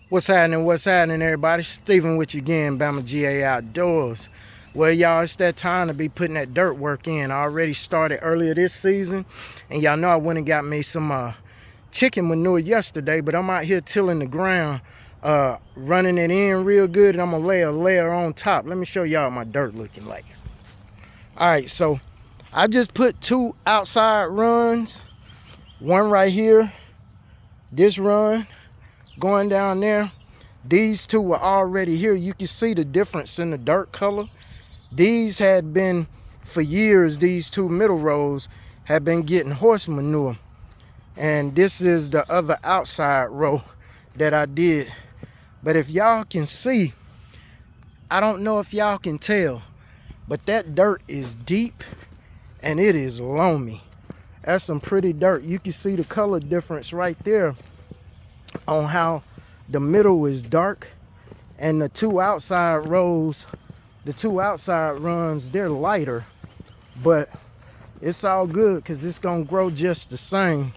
What's happening, everybody? Steven with you again, Bama GA Outdoors. Well, y'all, it's that time to be putting that dirt work in. I already started earlier this season, and y'all know I went and got me some chicken manure yesterday, but I'm out here tilling the ground, running it in real good, and I'm gonna lay a layer on top. Let me show y'all my dirt looking like. All right, so I just put 2 outside runs, one right here, this run going down there. These 2 were already here. You can see the difference in the dirt color. These had been, for years, these 2 middle rows had been getting horse manure. And this is the other outside row that I did. But if y'all can see, I don't know if y'all can tell, but that dirt is deep and it is loamy. That's some pretty dirt. You can see the color difference right there on how the middle is dark and the 2 outside rows, the 2 outside runs, they're lighter, but it's all good because it's gonna grow just the same.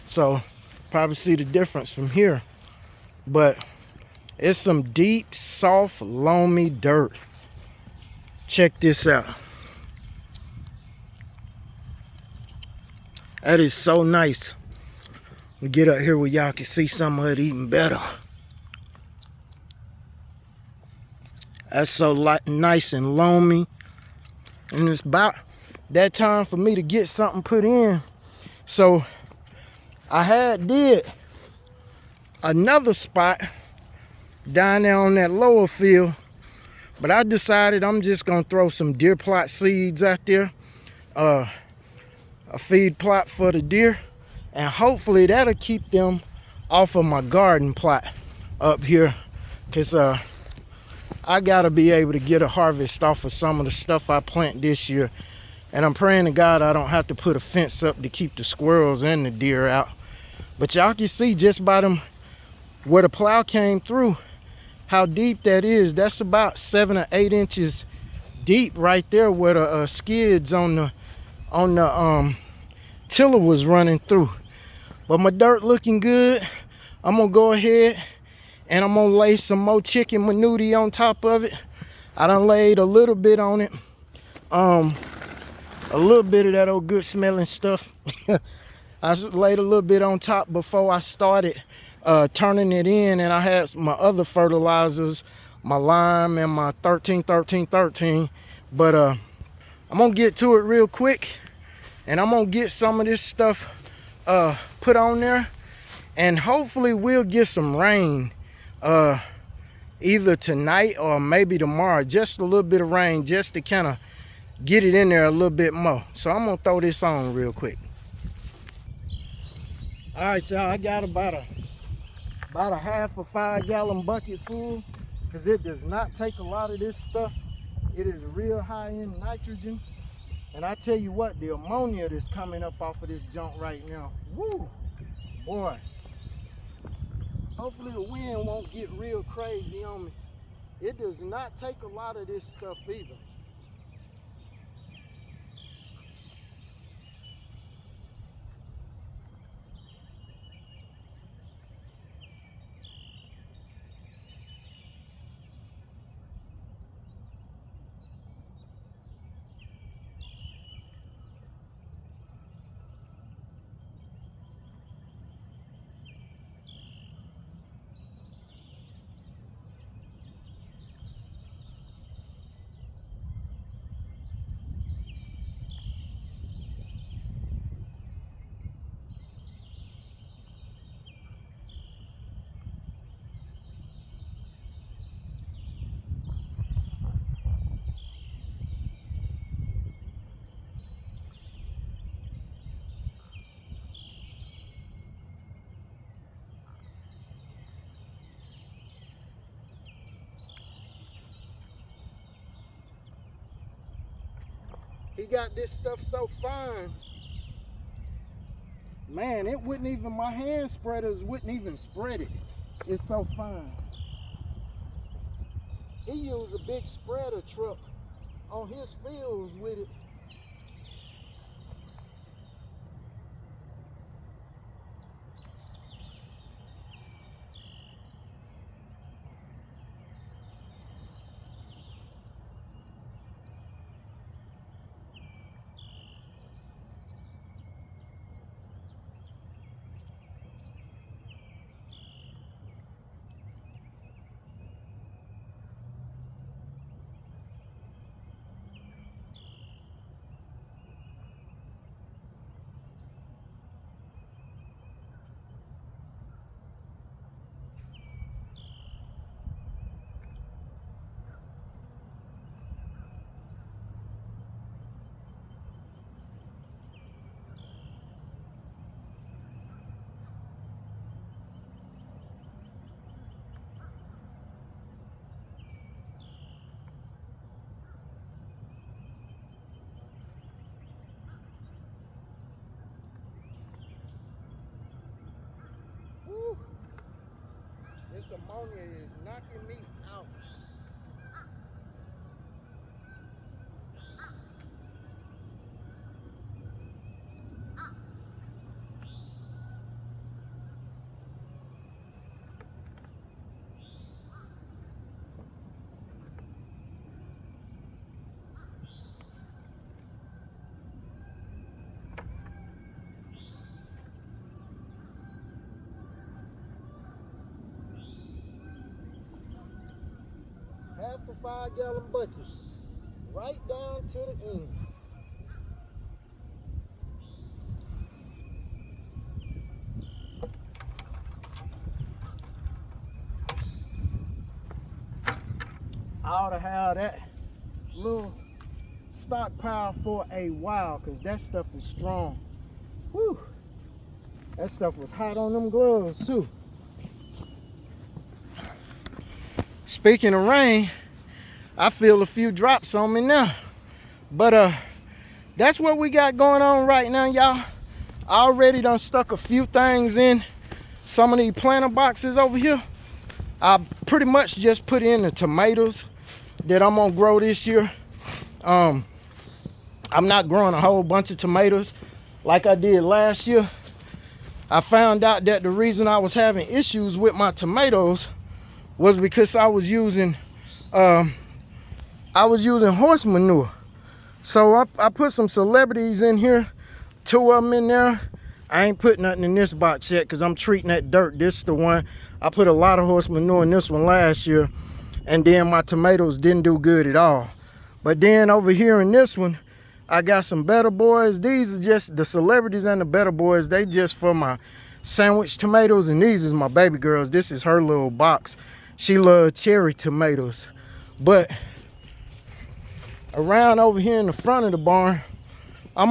So probably see the difference from here, but it's some deep, soft, loamy dirt. Check this out. That is so nice. Get up here where y'all can see some of it even better. That's so nice and loamy. And it's about that time for me to get something put in. So I did another spot down there on that lower field, but I decided I'm just gonna throw some deer plot seeds out there, a feed plot for the deer, and hopefully that'll keep them off of my garden plot up here, because I gotta be able to get a harvest off of some of the stuff I plant this year. And I'm praying to God I don't have to put a fence up to keep the squirrels and the deer out. But y'all can see just by them, where the plow came through, how deep that is. That's about 7 or 8 inches deep right there where the skids on the tiller was running through. But my dirt looking good. I'm gonna go ahead and I'm gonna lay some more chicken manure on top of it. I done laid a little bit on it. A little bit of that old good smelling stuff. I laid a little bit on top before I started turning it in, and I had my other fertilizers, my lime and my 13. But I'm gonna get to it real quick, and I'm gonna get some of this stuff put on there, and hopefully we'll get some rain either tonight or maybe tomorrow. Just a little bit of rain just to kind of get it in there a little bit more. So I'm gonna throw this on real quick. All right, y'all, I got about a half a 5-gallon bucket full, because it does not take a lot of this stuff. It is real high in nitrogen. And I tell you what, the ammonia that's coming up off of this junk right now, woo, boy. Hopefully the wind won't get real crazy on me. It does not take a lot of this stuff either. He got this stuff so fine, man, it wouldn't even, my hand spreaders wouldn't even spread it. It's so fine. He used a big spreader truck on his fields with it. This ammonia is knocking me out. Half a 5-gallon bucket, right down to the end. I ought to have that little stockpile for a while, because that stuff is strong. Whew. That stuff was hot on them gloves too. Speaking of rain, I feel a few drops on me now. But that's what we got going on right now, y'all. I already done stuck a few things in some of these planter boxes over here. I pretty much just put in the tomatoes that I'm gonna grow this year. I'm not growing a whole bunch of tomatoes like I did last year. I found out that the reason I was having issues with my tomatoes was because I was using horse manure. So I put some celebrities in here, 2 of them in there. I ain't put nothing in this box yet because I'm treating that dirt. This is the one. I put a lot of horse manure in this one last year, and then my tomatoes didn't do good at all. But then over here in this one, I got some Better Boys. These are just the celebrities and the Better Boys. They just for my sandwich tomatoes, and these is my baby girls. This is her little box. She loves cherry tomatoes. But around over here in the front of the barn, I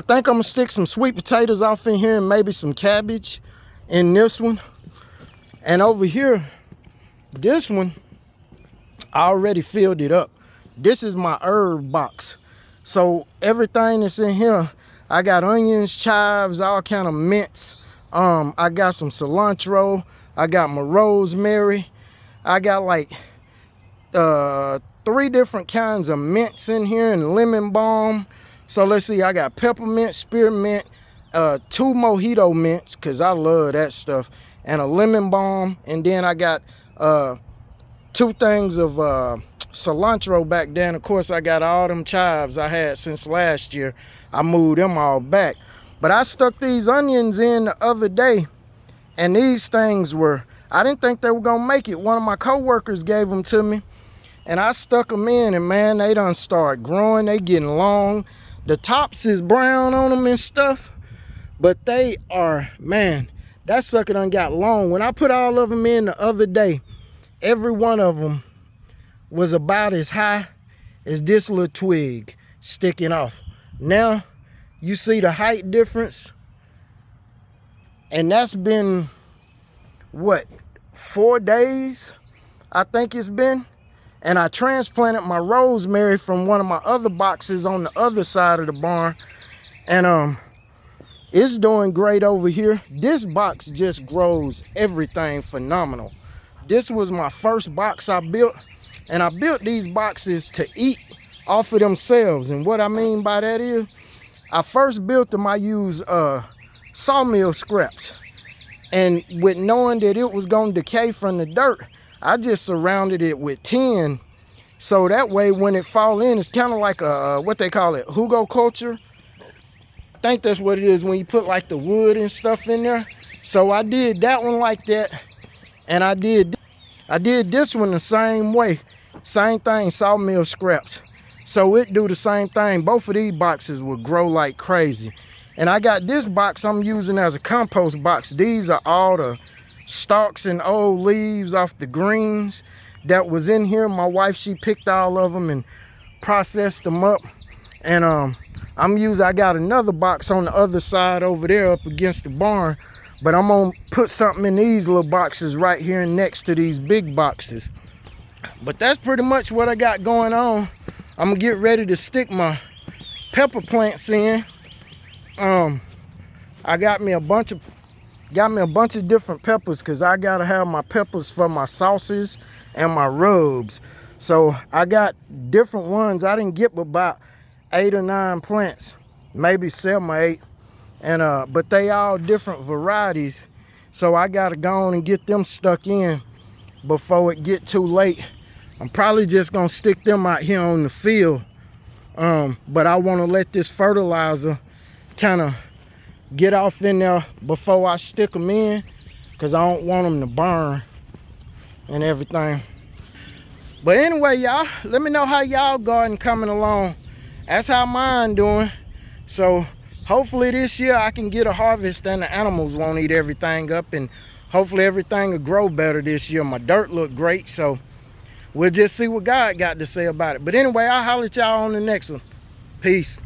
think I'm gonna stick some sweet potatoes off in here and maybe some cabbage in this one. And over here, this one, I already filled it up. This is my herb box. So everything that's in here, I got onions, chives, all kind of mints. I got some cilantro. I got my rosemary. I got like 3 different kinds of mints in here and lemon balm. So let's see, I got peppermint, spearmint, 2 mojito mints, because I love that stuff, and a lemon balm. And then I got 2 things of cilantro back then. Of course, I got all them chives I had since last year. I moved them all back. But I stuck these onions in the other day, and these things were, I didn't think they were gonna make it. One of my coworkers gave them to me, and I stuck them in, and man, they done start growing. They getting long. The tops is brown on them and stuff, but they are, man, that sucker done got long. When I put all of them in the other day, every one of them was about as high as this little twig sticking off. Now, you see the height difference, and that's been, what, 4 days, I think it's been. And I transplanted my rosemary from one of my other boxes on the other side of the barn. And it's doing great over here. This box just grows everything phenomenal. This was my first box I built. And I built these boxes to eat off of themselves. And what I mean by that is, I first built them, I used sawmill scraps. And with knowing that it was going to decay from the dirt, I just surrounded it with tin. So that way when it fall in, it's kind of like a, what they call it, Hugo culture. I think that's what it is when you put like the wood and stuff in there. So I did that one like that. And I did this one the same way. Same thing, sawmill scraps. So it do the same thing. Both of these boxes will grow like crazy. And I got this box I'm using as a compost box. These are all the stalks and old leaves off the greens that was in here. My wife, she picked all of them and processed them up. And I got another box on the other side over there up against the barn. But I'm gonna put something in these little boxes right here next to these big boxes. But that's pretty much what I got going on. I'm gonna get ready to stick my pepper plants in. I got me a bunch of got me a bunch of different peppers because I gotta have my peppers for my sauces and my rubs. So I got different ones. I didn't get but about 8 or 9 plants, maybe 7 or 8, and but they all different varieties. So I gotta go on and get them stuck in before it get too late. I'm probably just gonna stick them out here on the field, but I want to let this fertilizer kind of get off in there before I stick them in, because I don't want them to burn and everything. But anyway, y'all, let me know how y'all garden coming along. That's how mine doing. So hopefully this year I can get a harvest and the animals won't eat everything up, and hopefully everything will grow better this year. My dirt look great, so we'll just see what God got to say about it. But anyway, I'll holler at y'all on the next one. Peace.